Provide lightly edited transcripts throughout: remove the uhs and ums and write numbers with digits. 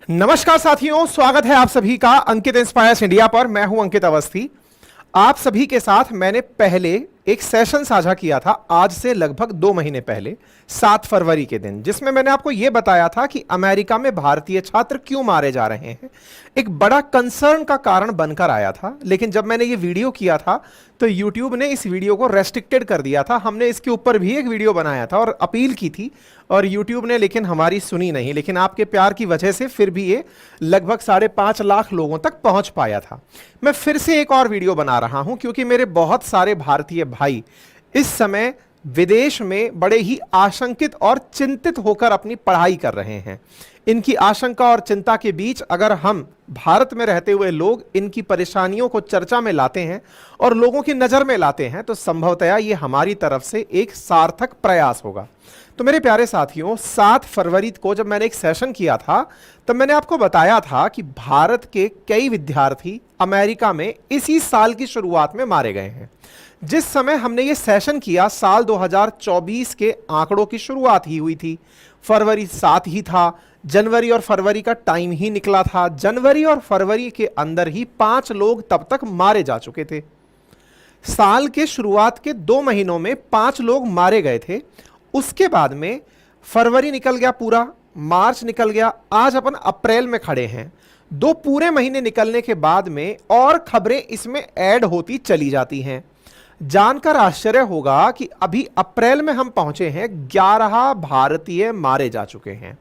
नमस्कार साथियों, स्वागत है आप सभी का अंकित इंस्पायर्स इंडिया पर। मैं हूं अंकित अवस्थी। आप सभी के साथ मैंने पहले एक सेशन साझा किया था आज से लगभग 2 महीने पहले 7 फरवरी के दिन, जिसमें मैंने आपको यह बताया था कि अमेरिका में भारतीय छात्र क्यों मारे जा रहे हैं। एक बड़ा कंसर्न का कारण बनकर आया था, लेकिन जब मैंने ये वीडियो किया था तो YouTube ने इस वीडियो को रेस्ट्रिक्टेड कर दिया था। हमने इसके ऊपर भी एक वीडियो बनाया था और अपील की थी, और YouTube ने लेकिन हमारी सुनी नहीं। लेकिन आपके प्यार की वजह से फिर भी ये लगभग 5.5 लाख लोगों तक पहुंच पाया था। मैं फिर से एक और वीडियो बना रहा हूं क्योंकि मेरे बहुत सारे भारतीय भाई इस समय विदेश में बड़े ही आशंकित और चिंतित होकर अपनी पढ़ाई कर रहे हैं। इनकी आशंका और चिंता के बीच अगर हम भारत में रहते हुए लोग इनकी परेशानियों को चर्चा में लाते हैं और लोगों की नजर में लाते हैं तो संभवतया ये हमारी तरफ से एक सार्थक प्रयास होगा। तो मेरे प्यारे साथियों, 7 फरवरी को जब मैंने एक सेशन किया था तब मैंने आपको बताया था कि भारत के कई विद्यार्थी अमेरिका में इसी साल की शुरुआत में मारे गए हैं। जिस समय हमने ये सेशन किया साल 2024 के आंकड़ों की शुरुआत ही हुई थी। फरवरी 7 ही था, जनवरी और फरवरी का टाइम ही निकला था। जनवरी और फरवरी के अंदर ही 5 लोग तब तक मारे जा चुके थे। साल के शुरुआत के 2 महीनों में 5 लोग मारे गए थे। उसके बाद में फरवरी निकल गया पूरा, मार्च निकल गया, आज अपन अप्रैल में खड़े हैं। 2 पूरे महीने निकलने के बाद में और खबरें इसमें ऐड होती चली जाती हैं। जानकर आश्चर्य होगा कि अभी अप्रैल में हम पहुंचे हैं, 11 भारतीय मारे जा चुके हैं।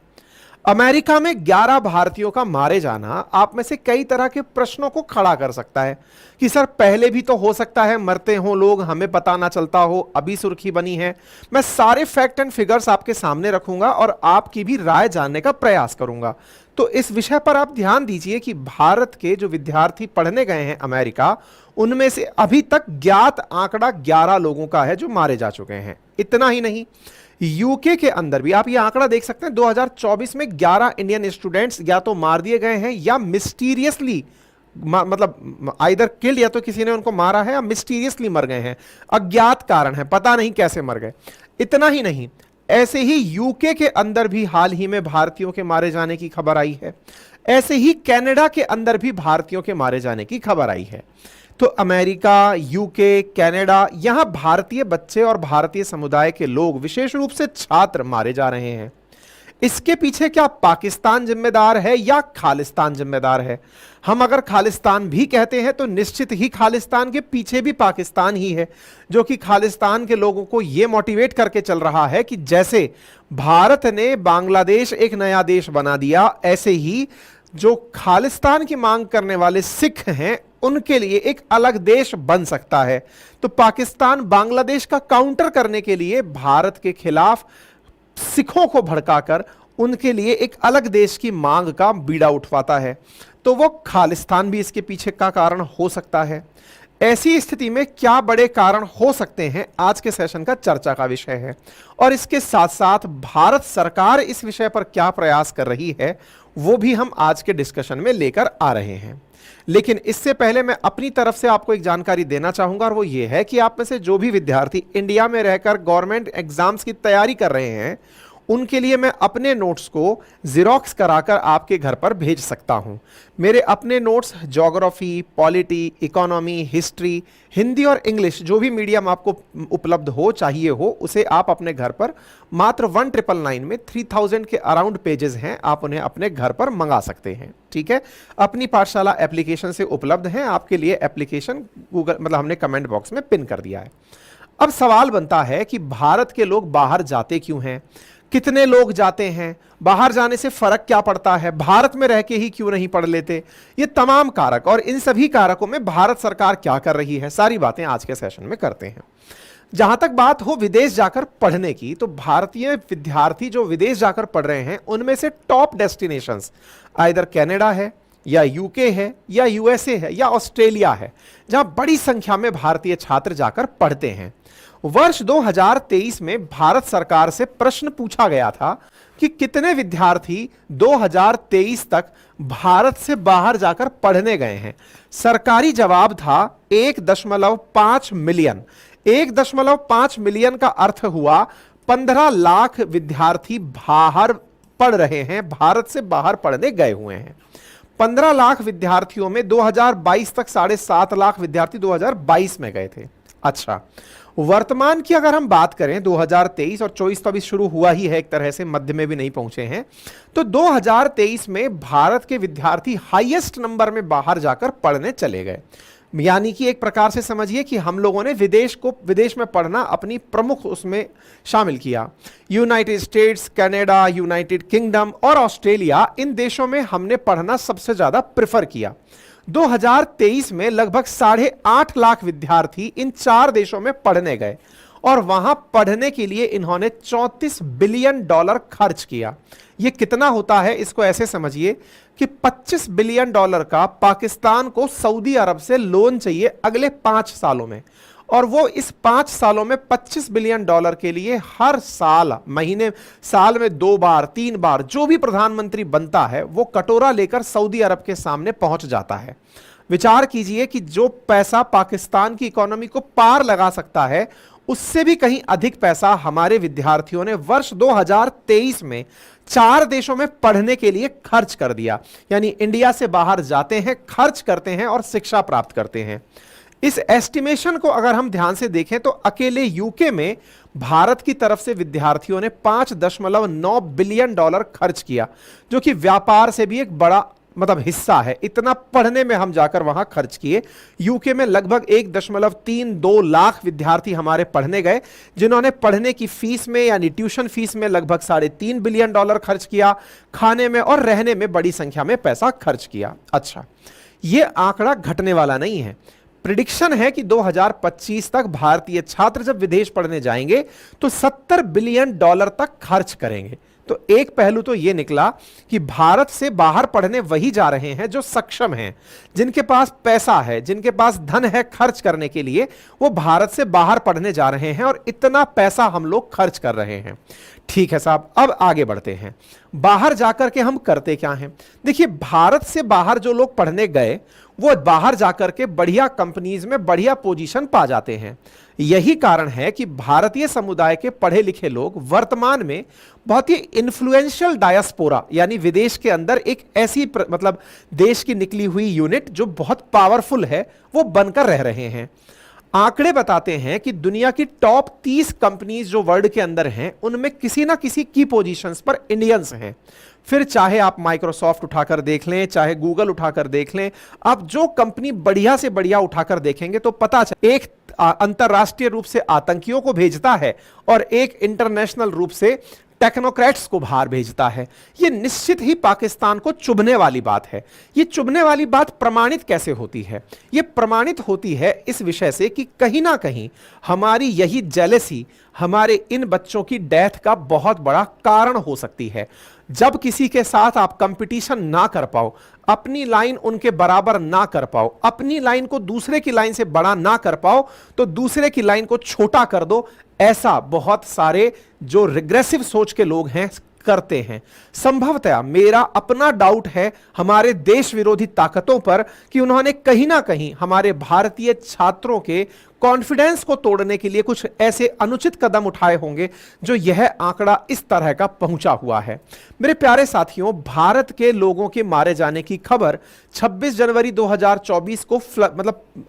अमेरिका में 11 भारतीयों का मारे जाना आप में से कई तरह के प्रश्नों को खड़ा कर सकता है कि सर पहले भी तो हो सकता है मरते हों लोग, हमें पता ना चलता हो, अभी सुर्खी बनी है। मैं सारे फैक्ट एंड फिगर्स आपके सामने रखूंगा और आपकी भी राय जानने का प्रयास करूंगा। तो इस विषय पर आप ध्यान दीजिए कि भारत के जो विद्यार्थी पढ़ने गए हैं अमेरिका, उनमें से अभी तक ज्ञात आंकड़ा 11 लोगों का है जो मारे जा चुके हैं। इतना ही नहीं, यूके के अंदर भी आप ये आंकड़ा देख सकते हैं। 2024 में 11 इंडियन स्टूडेंट्स या तो मार दिए गए हैं या मिस्टीरियसली, मतलब आइदर किल्ड, या तो किसी ने उनको मारा है या मिस्टीरियसली मर गए हैं। अज्ञात कारण है, पता नहीं कैसे मर गए। इतना ही नहीं, ऐसे ही यूके के अंदर भी हाल ही में भारतीयों के मारे जाने की खबर आई है। ऐसे ही कनाडा के अंदर भी भारतीयों के मारे जाने की खबर आई है। तो अमेरिका, यूके, कनाडा, यहां भारतीय बच्चे और भारतीय समुदाय के लोग, विशेष रूप से छात्र, मारे जा रहे हैं। इसके पीछे क्या पाकिस्तान जिम्मेदार है या खालिस्तान जिम्मेदार है? हम अगर खालिस्तान भी कहते हैं तो निश्चित ही खालिस्तान के पीछे भी पाकिस्तान ही है, जो कि खालिस्तान के लोगों को यह मोटिवेट करके चल रहा है कि जैसे भारत ने बांग्लादेश एक नया देश बना दिया, ऐसे ही जो खालिस्तान की मांग करने वाले सिख हैं उनके लिए एक अलग देश बन सकता है। तो पाकिस्तान बांग्लादेश का काउंटर करने के लिए भारत के खिलाफ सिखों को भड़काकर उनके लिए एक अलग देश की मांग का बीड़ा उठवाता है। तो वो खालिस्तान भी इसके पीछे का कारण हो सकता है। ऐसी स्थिति में क्या बड़े कारण हो सकते हैं, आज के सेशन का चर्चा का विषय है। और इसके साथ साथ भारत सरकार इस विषय पर क्या प्रयास कर रही है वो भी हम आज के डिस्कशन में लेकर आ रहे हैं। लेकिन इससे पहले मैं अपनी तरफ से आपको एक जानकारी देना चाहूंगा, और वो ये है कि आप में से जो भी विद्यार्थी इंडिया में रहकर गवर्नमेंट एग्जाम्स की तैयारी कर रहे हैं, उनके लिए मैं अपने नोट्स को जिरोक्स कराकर आपके घर पर भेज सकता हूं। मेरे अपने notes geography, polity, economy, history, Hindi और इंग्लिश, जो भी मीडियम आपको उपलब्ध हो, चाहिए हो, उसे आप अपने घर पर मात्र 1999 में 3000 के अराउंड पेजेस हैं, आप उन्हें अपने घर पर मंगा सकते हैं। ठीक है, अपनी पाठशाला एप्लीकेशन से उपलब्ध हैं। आपके लिए एप्लीकेशन गूगल, मतलब हमने कमेंट बॉक्स में पिन कर दिया है। अब सवाल बनता है कि भारत के लोग बाहर जाते क्यों हैं, कितने लोग जाते हैं, बाहर जाने से फर्क क्या पड़ता है, भारत में रह के ही क्यों नहीं पढ़ लेते, ये तमाम कारक, और इन सभी कारकों में भारत सरकार क्या कर रही है, सारी बातें आज के सेशन में करते हैं। जहां तक बात हो विदेश जाकर पढ़ने की, तो भारतीय विद्यार्थी जो विदेश जाकर पढ़ रहे हैं उनमें से टॉप डेस्टिनेशंस आइदर कनाडा है या यूके है या यूएसए है या ऑस्ट्रेलिया है, जहां बड़ी संख्या में भारतीय छात्र जाकर पढ़ते हैं। वर्ष 2023 में भारत सरकार से प्रश्न पूछा गया था कि कितने विद्यार्थी 2023 तक भारत से बाहर जाकर पढ़ने गए हैं। सरकारी जवाब था 1.5 मिलियन। 1.5 मिलियन का अर्थ हुआ 15 लाख विद्यार्थी बाहर पढ़ रहे हैं, भारत से बाहर पढ़ने गए हुए हैं। 15 लाख विद्यार्थियों में 2022 तक 7.5 लाख विद्यार्थी 2022 में गए थे। अच्छा, वर्तमान की अगर हम बात करें 2023 और 24 तो अभी शुरू हुआ ही है, एक तरह से मध्य में भी नहीं पहुंचे हैं, तो 2023 में भारत के विद्यार्थी हाईएस्ट नंबर में बाहर जाकर पढ़ने चले गए। यानी कि एक प्रकार से समझिए कि हम लोगों ने विदेश में पढ़ना अपनी प्रमुख उसमें शामिल किया। United states, Canada, United kingdom और ऑस्ट्रेलिया, इन देशों में हमने पढ़ना सबसे ज्यादा प्रेफर किया। 2023 में लगभग 8.5 लाख विद्यार्थी इन 4 देशों में पढ़ने गए और वहां पढ़ने के लिए इन्होंने $34 बिलियन खर्च किया। यह कितना होता है, इसको ऐसे समझिए कि $25 बिलियन का पाकिस्तान को सऊदी अरब से लोन चाहिए अगले 5 सालों में, और वो इस 5 सालों में $25 बिलियन के लिए हर साल साल में 2 बार 3 बार जो भी प्रधानमंत्री बनता है वो कटोरा लेकर सऊदी अरब के सामने पहुंच जाता है। विचार कीजिए कि जो पैसा पाकिस्तान की इकोनॉमी को पार लगा सकता है, उससे भी कहीं अधिक पैसा हमारे विद्यार्थियों ने वर्ष 2023 में 4 देशों में पढ़ने के लिए खर्च कर दिया। यानी इंडिया से बाहर जाते हैं, खर्च करते हैं और शिक्षा प्राप्त करते हैं। इस एस्टिमेशन को अगर हम ध्यान से देखें तो अकेले यूके में भारत की तरफ से विद्यार्थियों ने $5.9 बिलियन खर्च किया, जो कि व्यापार से भी एक बड़ा हिस्सा है। इतना पढ़ने में हम जाकर वहां खर्च किए। यूके में लगभग 1.32 लाख विद्यार्थी हमारे पढ़ने गए, जिन्होंने पढ़ने की फीस में यानी ट्यूशन फीस में लगभग $3.5 बिलियन खर्च किया, खाने में और रहने में बड़ी संख्या में पैसा खर्च किया। अच्छा, यह आंकड़ा घटने वाला नहीं है। प्रिडिक्शन है कि 2025 तक भारतीय छात्र जब विदेश पढ़ने जाएंगे तो $70 बिलियन तक खर्च करेंगे। तो एक पहलू तो यह निकला कि भारत से बाहर पढ़ने वही जा रहे हैं जो सक्षम हैं, जिनके पास पैसा है, जिनके पास धन है खर्च करने के लिए, वो भारत से बाहर पढ़ने जा रहे हैं और इतना पैसा हम लोग खर्च कर रहे हैं। ठीक है साहब, अब आगे बढ़ते हैं। बाहर जाकर के हम करते क्या हैं? देखिए, भारत से बाहर जो लोग पढ़ने गए वो बाहर जाकर के बढ़िया कंपनीज में बढ़िया पोजीशन पा जाते हैं। यही कारण है कि भारतीय समुदाय के पढ़े लिखे लोग वर्तमान में बहुत ही इन्फ्लुएंशियल डायस्पोरा यानी विदेश के अंदर एक ऐसी देश की निकली हुई यूनिट जो बहुत पावरफुल है, वो बनकर रह रहे हैं। आंकड़े बताते हैं कि दुनिया की टॉप 30 कंपनीज जो वर्ल्ड के अंदर हैं, उनमें किसी ना किसी की पोजीशंस पर इंडियंस हैं। फिर चाहे आप माइक्रोसॉफ्ट उठाकर देख लें, चाहे गूगल उठाकर देख लें, आप जो कंपनी बढ़िया से बढ़िया उठाकर देखेंगे तो पता चले एक अंतरराष्ट्रीय रूप से आतंकियों को भेजता है और एक इंटरनेशनल रूप से टेक्नोक्रेट्स को बाहर भेजता है। यह निश्चित ही पाकिस्तान को चुभने वाली बात है। यह चुभने वाली बात प्रमाणित कैसे होती है? यह प्रमाणित होती है इस विषय से कि कहीं ना कहीं हमारी यही जेलसी हमारे इन बच्चों की डेथ का बहुत बड़ा कारण हो सकती है। जब किसी के साथ आप कंपटीशन ना कर पाओ, अपनी लाइन उनके बराबर ना कर पाओ, अपनी लाइन को दूसरे की लाइन से बड़ा ना कर पाओ, तो दूसरे की लाइन को छोटा कर दो। ऐसा बहुत सारे जो रिग्रेसिव सोच के लोग हैं करते हैं। संभवतः मेरा अपना डाउट है हमारे देश विरोधी ताकतों पर कि उन्होंने कहीं ना कहीं हमारे भारतीय छात्रों के कॉन्फिडेंस को तोड़ने के लिए कुछ ऐसे अनुचित कदम उठाए होंगे जो यह आंकड़ा इस तरह का पहुंचा हुआ है। मेरे प्यारे साथियों, भारत के लोगों के मारे जाने की खबर 26 जनवरी 2024 को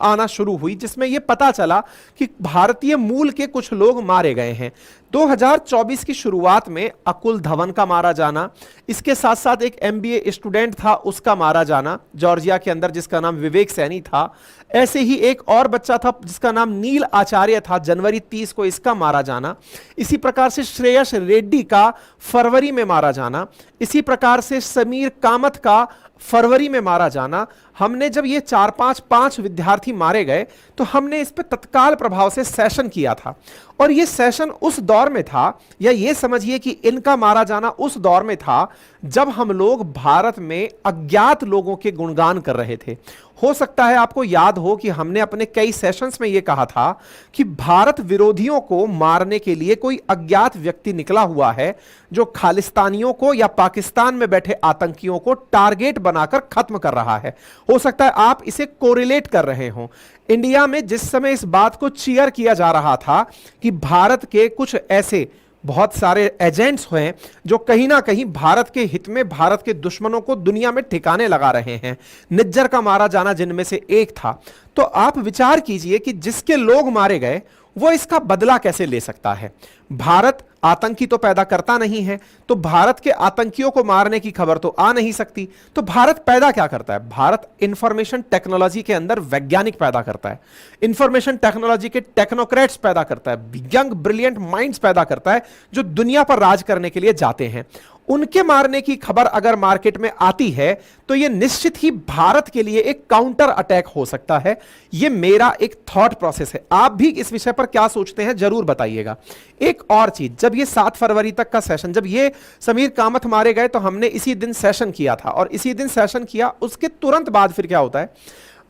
आना शुरू हुई, जिसमें यह पता चला कि भारतीय मूल के कुछ लोग मारे गए हैं। 2024 की शुरुआत में अकुल धवन का मारा जाना, इसके साथ साथ एक MBA स्टूडेंट था उसका मारा जाना जॉर्जिया के अंदर, जिसका नाम विवेक सैनी था। ऐसे ही एक और बच्चा था जिसका नाम नील आचार्य था, जनवरी 30 को इसका मारा जाना। इसी प्रकार से श्रेयस रेड्डी का फरवरी में मारा जाना, इसी प्रकार से समीर कामत का फरवरी में मारा जाना। हमने जब ये 4-5 विद्यार्थी मारे गए तो हमने इस पर तत्काल प्रभाव से सेशन किया था, और ये सेशन उस दौर में था, या ये समझिए कि इनका मारा जाना उस दौर में था जब हम लोग भारत में अज्ञात लोगों के गुणगान कर रहे थे। हो सकता है आपको याद हो कि हमने अपने कई सेशंस में यह कहा था कि भारत विरोधियों को मारने के लिए कोई अज्ञात व्यक्ति निकला हुआ है जो खालिस्तानियों को या पाकिस्तान में बैठे आतंकियों को टारगेट बनाकर खत्म कर रहा है। हो सकता है आप इसे कोरिलेट कर रहे हो। इंडिया में जिस समय इस बात को चीयर किया जा रहा था कि भारत के कुछ ऐसे बहुत सारे एजेंट्स हैं जो कहीं ना कहीं भारत के हित में भारत के दुश्मनों को दुनिया में ठिकाने लगा रहे हैं। निज्जर का मारा जाना जिनमें से एक था। तो आप विचार कीजिए कि जिसके लोग मारे गए वो इसका बदला कैसे ले सकता है। भारत आतंकी तो पैदा करता नहीं है, तो भारत के आतंकियों को मारने की खबर तो आ नहीं सकती। तो भारत पैदा क्या करता है? भारत इंफॉर्मेशन टेक्नोलॉजी के अंदर वैज्ञानिक पैदा करता है, इंफॉर्मेशन टेक्नोलॉजी के टेक्नोक्रेट्स पैदा करता है, यंग ब्रिलियंट माइंड्स पैदा करता है जो दुनिया पर राज करने के लिए जाते हैं। उनके मारने की खबर अगर मार्केट में आती है तो यह निश्चित ही भारत के लिए एक काउंटर अटैक हो सकता है। यह मेरा एक थॉट प्रोसेस है। आप भी इस विषय पर क्या सोचते हैं जरूर बताइएगा। एक और चीज, जब यह 7 फरवरी तक का सेशन, जब ये समीर कामत मारे गए तो हमने इसी दिन सेशन किया था, और इसी दिन सेशन किया, उसके तुरंत बाद फिर क्या होता है,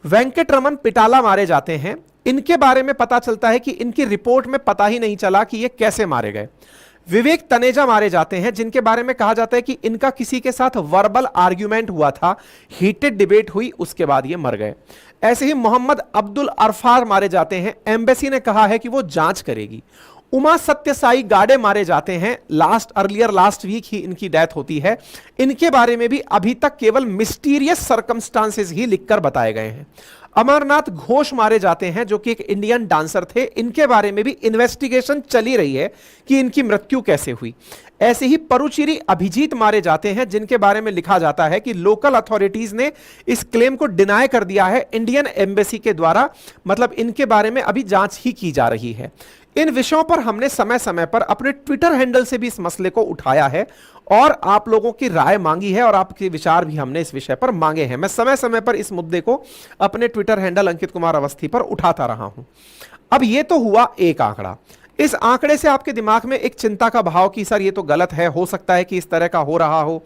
वेंकटरमन पिटाला मारे जाते हैं। इनके बारे में पता चलता है कि इनकी रिपोर्ट में पता ही नहीं चला कि ये कैसे मारे गए। विवेक तनेजा मारे जाते हैं, जिनके बारे में कहा जाता है कि इनका किसी के साथ वर्बल आर्ग्यूमेंट हुआ था, हीटेड डिबेट हुई, उसके बाद ये मर गए। ऐसे ही मोहम्मद अब्दुल अरफार मारे जाते हैं, एम्बेसी ने कहा है कि वो जांच करेगी। उमा सत्यसाई गाडे मारे जाते हैं, लास्ट वीक ही इनकी डेथ होती है। इनके बारे में भी अभी तक केवल मिस्टीरियस सर्कमस्टांसेस ही लिखकर बताए गए हैं। अमरनाथ घोष मारे जाते हैं, जो कि एक इंडियन डांसर थे। इनके बारे में भी इन्वेस्टिगेशन चली रही है कि इनकी मृत्यु कैसे हुई। ऐसे ही परुचिरी अभिजीत मारे जाते हैं, जिनके बारे में लिखा जाता है कि लोकल अथॉरिटीज ने इस क्लेम को डिनाई कर दिया है इंडियन एम्बेसी के द्वारा, मतलब इनके बारे में अभी जांच ही की जा रही है। इन विषयों पर हमने समय समय पर अपने ट्विटर हैंडल से भी इस मसले को उठाया है और आप लोगों की राय मांगी है और आपके विचार भी हमने इस विषय पर मांगे हैं। मैं समय समय पर इस मुद्दे को अपने ट्विटर हैंडल अंकित कुमार अवस्थी पर उठाता रहा हूं। अब यह तो हुआ एक आंकड़ा। इस आंकड़े से आपके दिमाग में एक चिंता का भाव कि सर ये तो गलत है, हो सकता है कि इस तरह का हो रहा हो।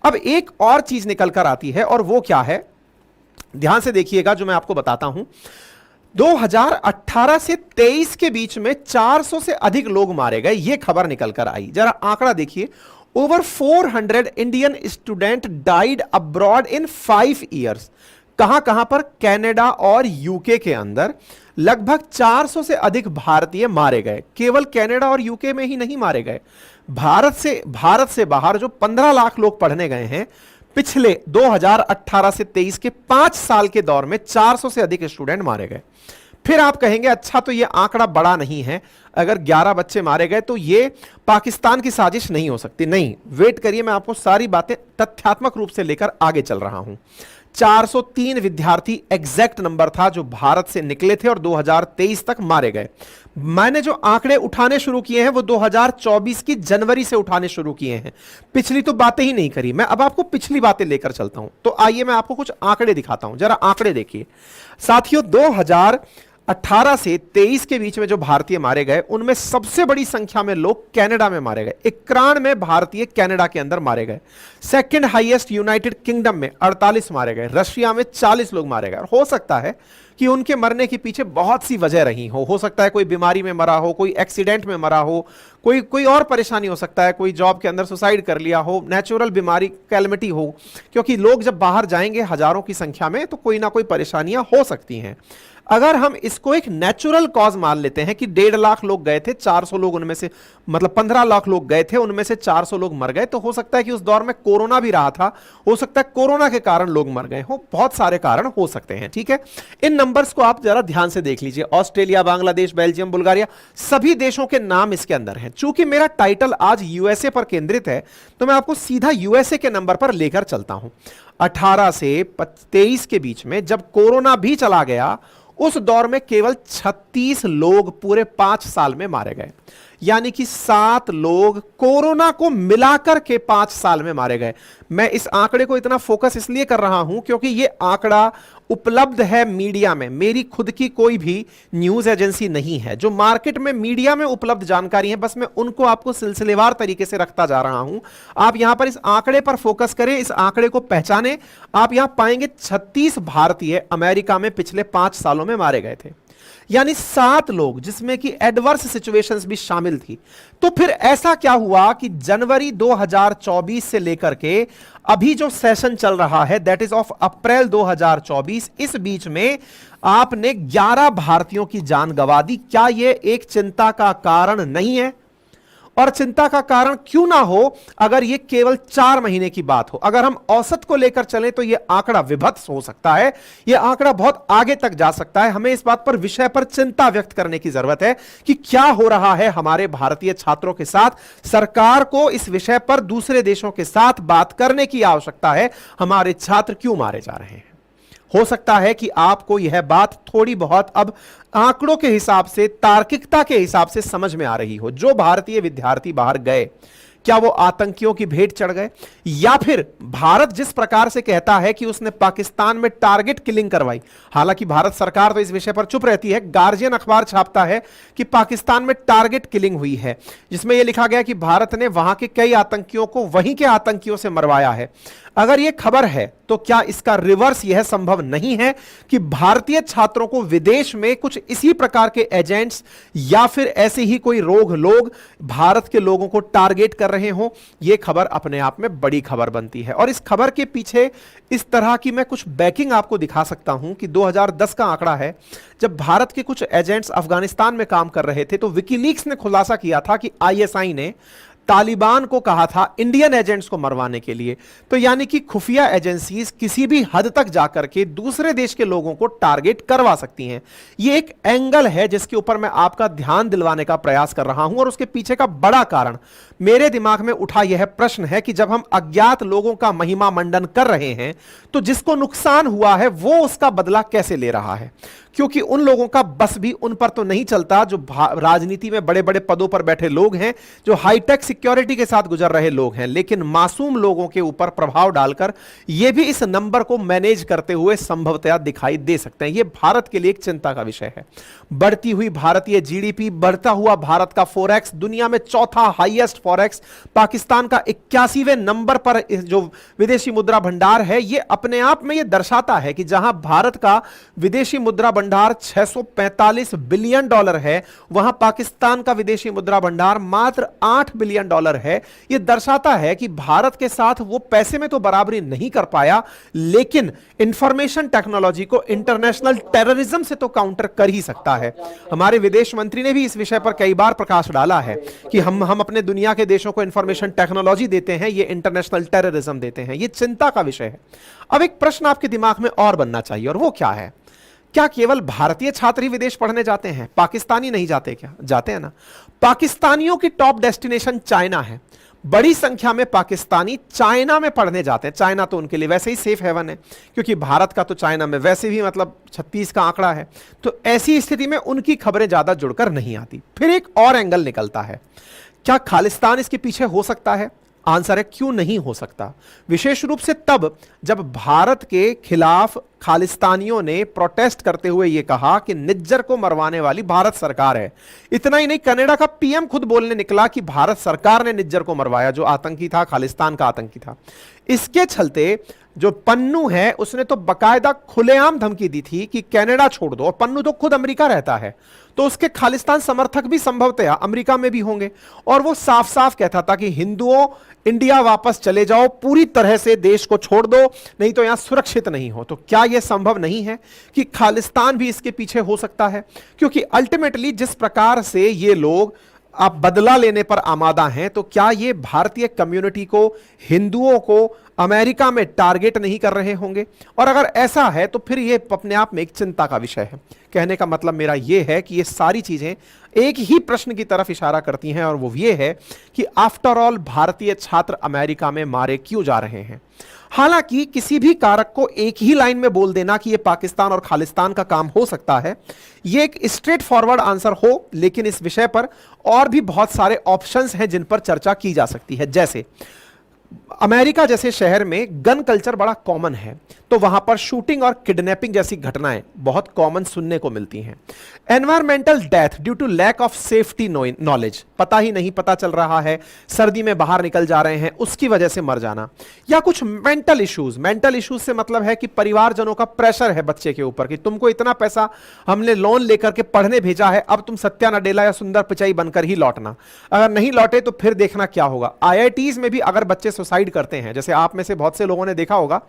अब एक और चीज निकल कर आती है, और वो क्या है, ध्यान से देखिएगा जो मैं आपको बताता हूं। 2018 से 23 के बीच में 400 से अधिक लोग मारे गए, यह खबर निकल कर आई। जरा आंकड़ा देखिए, over 400 Indian student died abroad in 5 years. कहां कहां पर? कनाडा और यूके के अंदर लगभग 400 से अधिक भारतीय मारे गए। केवल कनाडा और यूके में ही नहीं मारे गए, भारत से बाहर जो 15 लाख लोग पढ़ने गए हैं, पिछले 2018 से 23 के 5 साल के दौर में 400 से अधिक स्टूडेंट मारे गए। फिर आप कहेंगे अच्छा तो यह आंकड़ा बड़ा नहीं है, अगर 11 बच्चे मारे गए तो यह पाकिस्तान की साजिश नहीं हो सकती। नहीं, वेट करिए, मैं आपको सारी बातें तथ्यात्मक रूप से लेकर आगे चल रहा हूं। 403 विद्यार्थी एग्जैक्ट नंबर था जो भारत से निकले थे और 2023 तक मारे गए। मैंने जो आंकड़े उठाने शुरू किए हैं वो 2024 की जनवरी से उठाने शुरू किए हैं, पिछली तो बातें ही नहीं करी। मैं अब आपको पिछली बातें लेकर चलता हूं। तो आइए मैं आपको कुछ आंकड़े दिखाता हूं, जरा आंकड़े देखिए साथियों। 2018 से 23 के बीच में जो भारतीय मारे गए उनमें सबसे बड़ी संख्या में लोग कनाडा में मारे गए। 91 भारतीय कनाडा के अंदर मारे गए। सेकंड हाईएस्ट यूनाइटेड किंगडम में 48 मारे गए। रशिया में 40 लोग मारे गए। हो सकता है कि उनके मरने के पीछे बहुत सी वजह रही हो सकता है कोई बीमारी में मरा हो, कोई एक्सीडेंट में मरा हो, कोई और परेशानी हो सकता है, कोई जॉब के अंदर सुसाइड कर लिया हो, नेचुरल बीमारी कैलमिटी हो, क्योंकि लोग जब बाहर जाएंगे हजारों की संख्या में तो कोई ना कोई परेशानियां हो सकती हैं। अगर हम इसको एक नेचुरल कॉज मान लेते हैं कि 1.5 लाख लोग गए थे, 400 लोग उनमें से, मतलब 15 लाख लोग गए थे, उनमें से 400 लोग मर गए, तो हो सकता है कि उस दौर में कोरोना भी रहा था, हो सकता है कोरोना के कारण लोग मर गए हो, बहुत सारे कारण हो सकते हैं। ठीक है, इन नंबर्स को आप जरा ध्यान से देख लीजिए। ऑस्ट्रेलिया, बांग्लादेश, बेल्जियम, बुल्गारिया, सभी देशों के नाम इसके अंदर हैं। चूंकि मेरा टाइटल आज यूएसए पर केंद्रित है तो मैं आपको सीधा यूएसए के नंबर पर लेकर चलता हूं। 18 से 23 के बीच में जब कोरोना भी चला गया, उस दौर में केवल 36 लोग पूरे 5 साल में मारे गए, यानी कि 7 लोग कोरोना को मिलाकर के 5 साल में मारे गए। मैं इस आंकड़े को इतना फोकस इसलिए कर रहा हूं क्योंकि यह आंकड़ा उपलब्ध है मीडिया में, मेरी खुद की कोई भी न्यूज एजेंसी नहीं है। जो मार्केट में मीडिया में उपलब्ध जानकारी है बस मैं उनको आपको सिलसिलेवार तरीके से रखता जा रहा हूं। आप यहां पर इस आंकड़े पर फोकस करें, इस आंकड़े को पहचानें। आप यहां पाएंगे 36 भारतीय अमेरिका में पिछले 5 सालों में मारे गए थे, यानी 7 लोग, जिसमें कि एडवर्स सिचुएशंस भी शामिल थी। तो फिर ऐसा क्या हुआ कि जनवरी 2024 से लेकर के अभी जो सेशन चल रहा है, दैट इज ऑफ अप्रैल 2024, इस बीच में आपने 11 भारतीयों की जान गंवा दी। क्या यह एक चिंता का कारण नहीं है? और चिंता का कारण क्यों ना हो अगर यह केवल 4 महीने की बात हो। अगर हम औसत को लेकर चलें तो यह आंकड़ा विभत्स हो सकता है, यह आंकड़ा बहुत आगे तक जा सकता है। हमें इस बात पर, विषय पर चिंता व्यक्त करने की जरूरत है कि क्या हो रहा है हमारे भारतीय छात्रों के साथ। सरकार को इस विषय पर दूसरे देशों के साथ बात करने की आवश्यकता है। हमारे छात्र क्यों मारे जा रहे हैं? हो सकता है कि आपको यह बात थोड़ी बहुत अब आंकड़ों के हिसाब से, तार्किकता के हिसाब से समझ में आ रही हो। जो भारतीय विद्यार्थी बाहर गए, क्या वो आतंकियों की भेंट चढ़ गए, या फिर भारत जिस प्रकार से कहता है कि उसने पाकिस्तान में टारगेट किलिंग करवाई, हालांकि भारत सरकार तो इस विषय पर चुप रहती है। गार्जियन अखबार छापता है कि पाकिस्तान में टारगेट किलिंग हुई है, जिसमें यह लिखा गया कि भारत ने वहां के कई आतंकियों को वहीं के आतंकियों से मरवाया है। अगर यह खबर है तो क्या इसका रिवर्स यह संभव नहीं है कि भारतीय छात्रों को विदेश में कुछ इसी प्रकार के एजेंट्स या फिर ऐसे ही कोई रोग लोग भारत के लोगों को टारगेट कर रहे हों? यह खबर अपने आप में बड़ी खबर बनती है। और इस खबर के पीछे इस तरह की मैं कुछ बैकिंग आपको दिखा सकता हूं कि 2010 का आंकड़ा है, जब भारत के कुछ एजेंट्स अफगानिस्तान में काम कर रहे थे तो विकीलीक्स ने खुलासा किया था कि आईएसआई ने तालिबान को कहा था इंडियन एजेंट्स को मरवाने के लिए। तो यानी कि खुफिया एजेंसीज किसी भी हद तक जाकर के दूसरे देश के लोगों को टारगेट करवा सकती हैं। यह एक एंगल है जिसके ऊपर मैं आपका ध्यान दिलवाने का प्रयास कर रहा हूं। और उसके पीछे का बड़ा कारण मेरे दिमाग में उठा यह प्रश्न है कि जब हम अज्ञात लोगों का महिमा मंडन कर रहे हैं तो जिसको नुकसान हुआ है वो उसका बदला कैसे ले रहा है? क्योंकि उन लोगों का बस भी उन पर तो नहीं चलता जो राजनीति में बड़े बड़े पदों पर बैठे लोग हैं, जो हाईटेक सिक्योरिटी के साथ गुजर रहे लोग हैं, लेकिन मासूम लोगों के ऊपर प्रभाव डालकर ये भी इस नंबर को मैनेज करते हुए संभवतया दिखाई दे सकते हैं। ये भारत के लिए एक चिंता का विषय है। बढ़ती हुई भारतीय जीडीपी, बढ़ता हुआ भारत का फॉरेक्स, दुनिया में चौथा हाईएस्ट फॉरेक्स, पाकिस्तान का 81वें नंबर पर जो विदेशी मुद्रा भंडार है, ये अपने आप में ये दर्शाता है कि जहां भारत का विदेशी मुद्रा भंडार 645 बिलियन डॉलर है, वहां पाकिस्तान का विदेशी मुद्रा भंडार मात्र 8 बिलियन डॉलर है। यह दर्शाता है कि भारत के साथ वो पैसे में तो बराबरी नहीं कर पाया, लेकिन इंफॉर्मेशन टेक्नोलॉजी को इंटरनेशनल टेररिज्म से तो काउंटर कर ही सकता है। हमारे विदेश मंत्री ने भी इस विषय पर कई बार प्रकाश डाला है कि हम अपने दुनिया के देशों को इंफॉर्मेशन टेक्नोलॉजी देते हैं, ये इंटरनेशनल टेररिज्म देते हैं। ये चिंता का विषय है। अब एक प्रश्न आपके दिमाग में और बनना चाहिए, और वो क्या है? क्या केवल भारतीय छात्र ही विदेश पढ़ने जाते हैं? पाकिस्तानी नहीं जाते क्या? जाते हैं ना। पाकिस्तानियों की टॉप डेस्टिनेशन चाइना है। बड़ी संख्या में पाकिस्तानी चाइना में पढ़ने जाते हैं। चाइना तो उनके लिए वैसे ही सेफ हेवन है, क्योंकि भारत का तो चाइना में वैसे भी मतलब 36 का आंकड़ा है। तो ऐसी स्थिति में उनकी खबरें ज्यादा जुड़कर नहीं आती। फिर एक और एंगल निकलता है, क्या खालिस्तान इसके पीछे हो सकता है? आंसर है क्यों नहीं हो सकता। विशेष रूप से तब जब भारत के खिलाफ खालिस्तानियों ने प्रोटेस्ट करते हुए यह कहा कि निज्जर को मरवाने वाली भारत सरकार है। इतना ही नहीं, कनाडा का पीएम खुद बोलने निकला कि भारत सरकार ने निज्जर को मरवाया, जो आतंकी था, खालिस्तान का आतंकी था। इसके चलते जो पन्नू है उसने तो बकायदा खुलेआम धमकी दी थी कि कनाडा छोड़ दो, और पन्नू तो खुद अमेरिका रहता है, तो उसके खालिस्तान समर्थक भी संभवतः अमेरिका में भी होंगे। और वो साफ साफ कहता था कि हिंदुओं, इंडिया वापस चले जाओ, पूरी तरह से देश को छोड़ दो, नहीं तो यहां सुरक्षित नहीं हो। तो क्या यह संभव नहीं है कि खालिस्तान भी इसके पीछे हो सकता है? क्योंकि अल्टीमेटली जिस प्रकार से ये लोग आप बदला लेने पर आमादा हैं, तो क्या ये भारतीय कम्युनिटी को, हिंदुओं को अमेरिका में टारगेट नहीं कर रहे होंगे? और अगर ऐसा है तो फिर ये अपने आप में एक चिंता का विषय है। कहने का मतलब मेरा यह है कि ये सारी चीजें एक ही प्रश्न की तरफ इशारा करती हैं, और वो ये है कि आफ्टर ऑल भारतीय छात्र अमेरिका में मारे क्यों जा रहे हैं? हालांकि किसी भी कारक को एक ही लाइन में बोल देना कि यह पाकिस्तान और खालिस्तान का काम हो सकता है, यह एक स्ट्रेट फॉरवर्ड आंसर हो, लेकिन इस विषय पर और भी बहुत सारे ऑप्शंस हैं जिन पर चर्चा की जा सकती है। जैसे अमेरिका जैसे शहर में गन कल्चर बड़ा कॉमन है, तो वहां पर शूटिंग और किडनैपिंग जैसी घटनाएं बहुत कॉमन सुनने को मिलती हैं। Environmental death due to lack of safety knowledge, पता ही नहीं पता चल रहा है, सर्दी में बाहर निकल जा रहे हैं, उसकी वजह से मर जाना। या कुछ मेंटल इश्यूज से मतलब है कि परिवारजनों का प्रेशर है बच्चे के ऊपर कि तुमको इतना पैसा हमने लोन लेकर के पढ़ने भेजा है, अब तुम सत्या नडेला या सुंदर पिचाई बनकर ही लौटना, अगर नहीं लौटे तो फिर देखना क्या होगा। आईआईटीज में भी अगर बच्चे सुसाइड करते हैं, जैसे आप में से बहुत से लोगों ने देखा होगा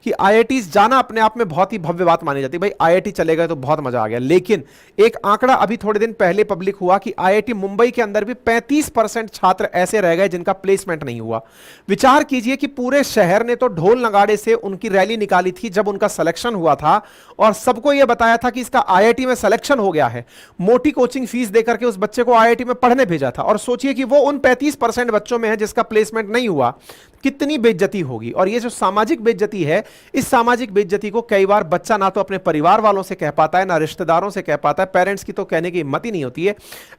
कि आईआईटीज जाना अपने आप में बहुत ही भव्य बात मानी जाती है, भाई आईआईटी चले गए तो बहुत मजा आ गया। लेकिन एक आंकड़ा अभी थोड़े दिन पहले पब्लिक हुआ कि आईआईटी मुंबई के अंदर भी 35% छात्र ऐसे रह गए जिनका प्लेसमेंट नहीं हुआ। विचार कीजिए कि पूरे शहर ने तो ढोल नगाड़े से उनकी रैली निकाली थी जब उनका सिलेक्शन हुआ था, और सबको यह बताया था कि इसका आईआईटी में सिलेक्शन हो गया है। मोटी कोचिंग फीस देकर के उस बच्चे को आईआईटी में पढ़ने भेजा था, और सोचिए कि वो उन 35% बच्चों में है जिसका प्लेसमेंट नहीं हुआ, कितनी बेइज्जती होगी। और ये जो सामाजिक बेइज्जती है, इस सामाजिक बेइज्जती को कई बार बच्चा ना तो अपने परिवार वालों से कह पाता है, ना रिश्तेदारों से कह पाता है, पेरेंट्स की तो कहने की हिम्मत ही नहीं होती है।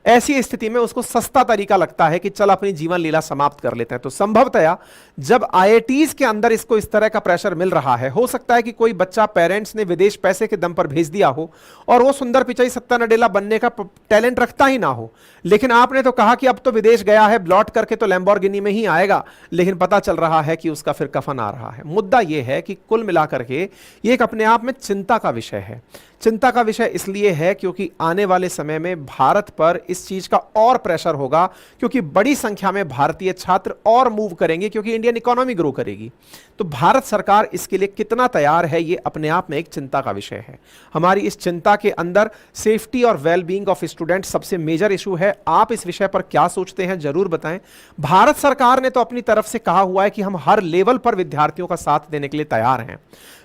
ऐसी स्थिति में उसको सस्ता तरीका लगता है कि चल अपनी जीवन लीला समाप्त कर लेते हैं। तो संभवतया जब आईआईटीज के अंदर इसको इस तरह का प्रेशर मिल रहा है, हो सकता है कि कोई बच्चा पेरेंट्स ने विदेश पैसे के दम पर भेज दिया हो और वो सुंदर पिचाई सत्ता नडेला बनने का टैलेंट रखता ही ना हो, लेकिन आपने तो कहा कि अब तो विदेश गया है, लौट करके तो लैम्बोर्गिनी में ही आएगा, लेकिन पता चल रहा है कि उसका फिर कफन आ रहा है। मुद्दा यह है कि कुल मिलाकर के ये एक अपने आप में चिंता का विषय है। चिंता का विषय इसलिए है क्योंकि आने वाले समय में भारत पर इस चीज का और प्रेशर होगा, क्योंकि बड़ी संख्या में भारतीय छात्र और मूव करेंगे, क्योंकि इंडियन इकोनॉमी ग्रो करेगी। तो भारत सरकार इसके लिए कितना तैयार है, ये अपने आप में एक चिंता का विषय है। हमारी इस चिंता के अंदर सेफ्टी और वेलबींग ऑफ स्टूडेंट सबसे मेजर इशू है। आप इस विषय पर क्या सोचते हैं जरूर बताएं। भारत सरकार ने तो अपनी तरफ से कहा हुआ है कि हम हर लेवल पर विद्यार्थियों का साथ देने के लिए तैयार हैं।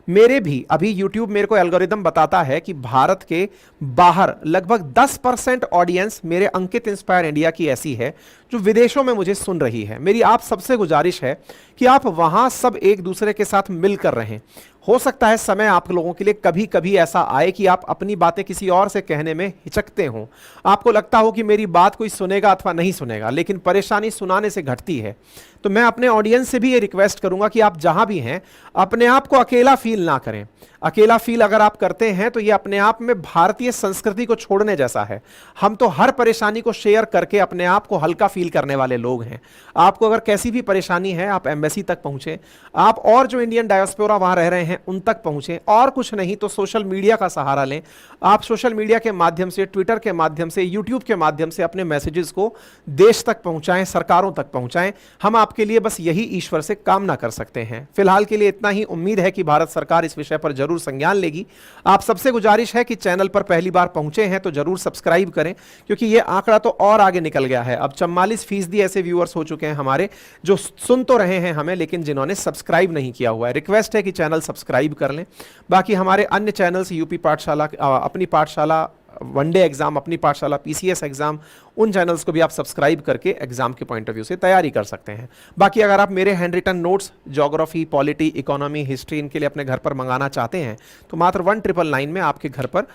मेरे भी अभी YouTube मेरे को एल्गोरिदम बताता है कि भारत के बाहर लगभग 10% ऑडियंस मेरे अंकित इंस्पायर इंडिया की ऐसी है जो विदेशों में मुझे सुन रही है। मेरी आप सबसे गुजारिश है कि आप वहां सब एक दूसरे के साथ मिलकर रहें। हो सकता है समय आप लोगों के लिए कभी कभी ऐसा आए कि आप अपनी बातें किसी और से कहने में हिचकते हो, आपको लगता हो कि मेरी बात कोई सुनेगा अथवा नहीं सुनेगा, लेकिन परेशानी सुनाने से घटती है। तो मैं अपने ऑडियंस से भी ये रिक्वेस्ट करूंगा कि आप जहां भी हैं अपने आप को अकेला फील ना करें। अकेला फील अगर आप करते हैं तो ये अपने आप में भारतीय संस्कृति को छोड़ने जैसा है। हम तो हर परेशानी को शेयर करके अपने आप को हल्का फील करने वाले लोग हैं। आपको अगर कैसी भी परेशानी है आप एम्बेसी तक पहुंचे, आप और जो इंडियन डायस्पोरा वहां रह रहे हैं उन तक पहुंचे, और कुछ नहीं तो सोशल मीडिया का सहारा लें। आप सोशल मीडिया के माध्यम से, ट्विटर के माध्यम से, यूट्यूब के माध्यम से अपने मैसेजेस को देश तक पहुंचाएं, सरकारों तक पहुंचाएं। हम आपके लिए बस यही ईश्वर से कामना कर सकते हैं। फिलहाल के लिए इतना ही। उम्मीद है कि भारत सरकार इस विषय पर जरूर संज्ञान लेगी। आप सबसे गुजारिश है कि चैनल पर पहली बार पहुंचे हैं तो जरूर सब्सक्राइब करें, क्योंकि यह आंकड़ा तो और आगे निकल गया है। अब 44% ऐसे व्यूअर्स हो चुके हैं हमारे जो सुन तो रहे हैं हमें, लेकिन जिन्होंने सब्सक्राइब नहीं किया हुआ है। रिक्वेस्ट है कि चैनल सब्सक्राइब कर लें। बाकी हमारे अन्य चैनल्स यूपी पाठशाला, अपनी पाठशाला वनडे एग्जाम, अपनी पाठशाला पीसीएस एग्जाम, उन चैनल्स को भी आप सब्सक्राइब करके एग्जाम के पॉइंट ऑफ व्यू से तैयारी कर सकते हैं। बाकी अगर आप मेरे hand written notes geography, polity, economy, history इनके लिए अपने घर पर मंगाना चाहते हैं तो मात्र 1999 में आपके घर पर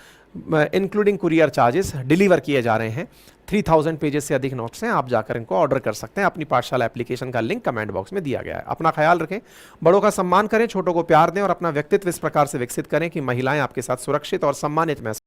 इंक्लूडिंग कुरियर चार्जेस डिलीवर किए जा रहे हैं। 3000 पेजेस से अधिक नोट्स हैं, आप जाकर इनको ऑर्डर कर सकते हैं। अपनी पाठशाला एप्लीकेशन का लिंक कमेंट बॉक्स में दिया गया है। अपना ख्याल रखें, बड़ों का सम्मान करें, छोटों को प्यार दें और अपना व्यक्तित्व इस प्रकार से विकसित करें कि महिलाएं आपके साथ सुरक्षित और सम्मानित महसूस